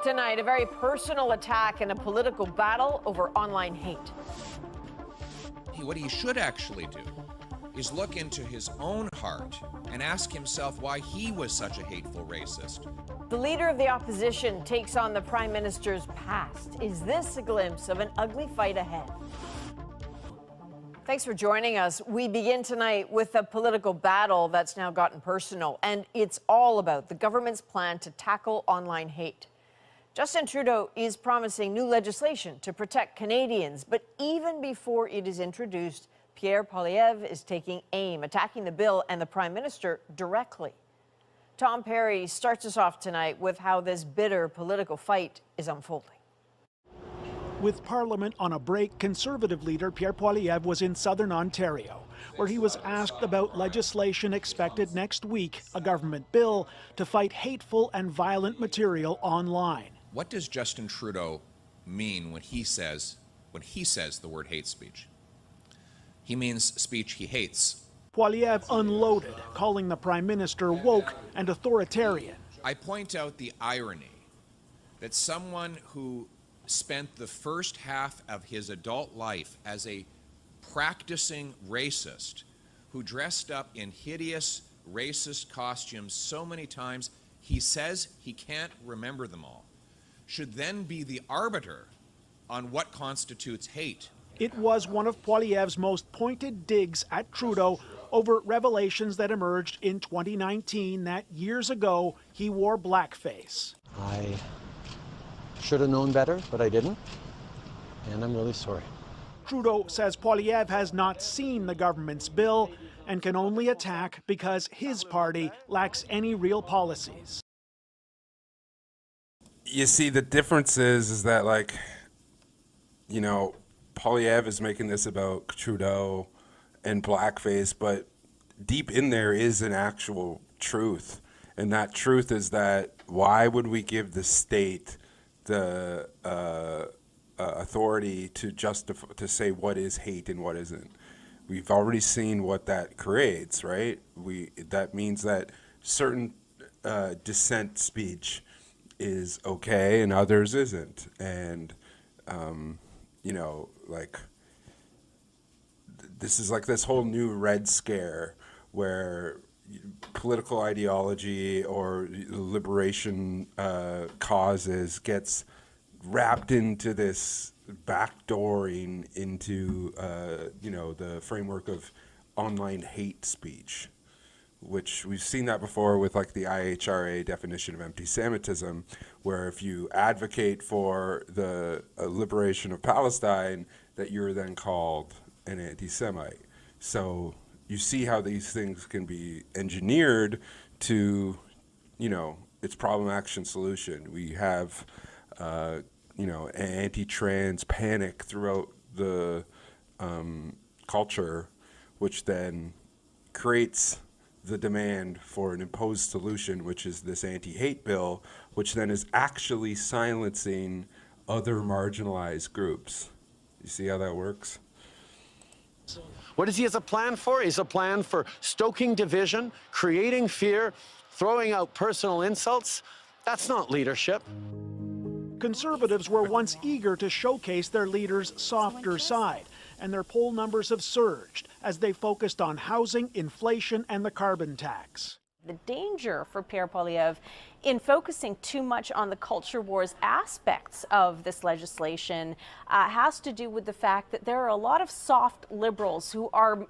Tonight, a very personal attack and a political battle over online hate. What he should actually do is look into his own heart and ask himself why he was such a hateful racist. The leader of the opposition takes on the prime minister's past. Is this a glimpse of an ugly fight ahead? Thanks for joining us. We begin tonight with a political battle that's now gotten personal, and it's all about the government's plan to tackle online hate. Justin Trudeau is promising new legislation to protect Canadians, but even before it is introduced, Pierre Poilievre is taking aim, attacking the bill and the Prime Minister directly. Tom Perry starts us off tonight with how this bitter political fight is unfolding. With Parliament on a break, Conservative leader Pierre Poilievre was in southern Ontario, where he was asked about legislation expected next week, a government bill to fight hateful and violent material online. What does Justin Trudeau mean when he says the word hate speech? He means speech he hates. Poilievre unloaded, calling the Prime Minister woke and authoritarian. I point out the irony that someone who spent the first half of his adult life as a practicing racist, who dressed up in hideous racist costumes so many times he says he can't remember them all, should then be the arbiter on what constitutes hate. It was one of Poilievre's most pointed digs at Trudeau over revelations that emerged in 2019 that years ago he wore blackface. I should have known better, but I didn't, and I'm really sorry. Trudeau says Poilievre has not seen the government's bill and can only attack because his party lacks any real policies. You see, the difference is that, like, you know, Poilievre is making this about Trudeau and blackface, but deep in there is an actual truth. And that truth is that why would we give the state the authority to justify, to say what is hate and what isn't? We've already seen what that creates, right? That means that certain dissent speech is okay and others isn't. And, you know, like, this is like this whole new Red Scare where political ideology or liberation causes gets wrapped into this backdooring into, you know, the framework of online hate speech, which we've seen that before with like the IHRA definition of anti-Semitism, where if you advocate for the liberation of Palestine, that you're then called an anti-Semite. So you see how these things can be engineered to, you know, its problem action solution. We have, you know, anti-trans panic throughout the culture, which then creates the demand for an imposed solution, which is this anti-hate bill, which then is actually silencing other marginalized groups. You see how that works? What is he has a plan for? He's a plan for stoking division, creating fear, throwing out personal insults. That's not leadership. Conservatives were once eager to showcase their leader's softer side, and their poll numbers have surged as they focused on housing, inflation, and the carbon tax. The danger for Pierre Poilievre in focusing too much on the culture wars aspects of this legislation has to do with the fact that there are a lot of soft liberals who are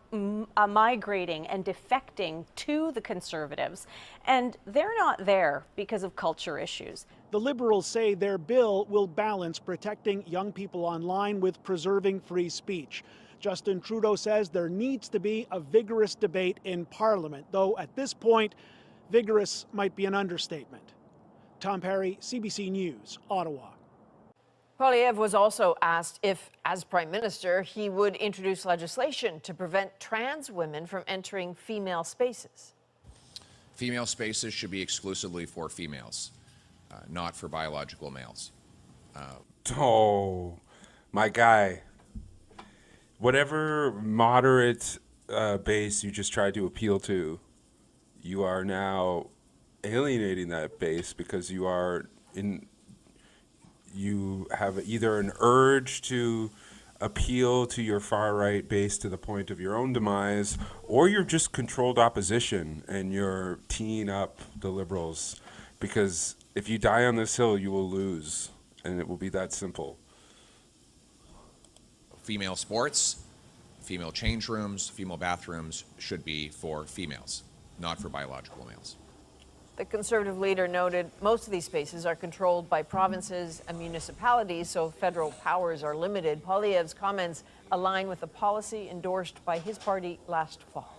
migrating and defecting to the Conservatives, and they're not there because of culture issues. The Liberals say their bill will balance protecting young people online with preserving free speech. Justin Trudeau says there needs to be a vigorous debate in Parliament, though at this point, vigorous might be an understatement. Tom Perry, CBC News, Ottawa. Poilievre was also asked if, as Prime Minister, he would introduce legislation to prevent trans women from entering female spaces. Female spaces should be exclusively for females, not for biological males. Oh, my guy. Whatever moderate base you just tried to appeal to, you are now alienating that base because you are you have either an urge to appeal to your far right base to the point of your own demise, or you're just controlled opposition and you're teeing up the Liberals. Because if you die on this hill, you will lose, and it will be that simple. Female sports, female change rooms, female bathrooms should be for females, not for biological males. The Conservative leader noted most of these spaces are controlled by provinces and municipalities, so federal powers are limited. Poilievre's comments align with the policy endorsed by his party last fall.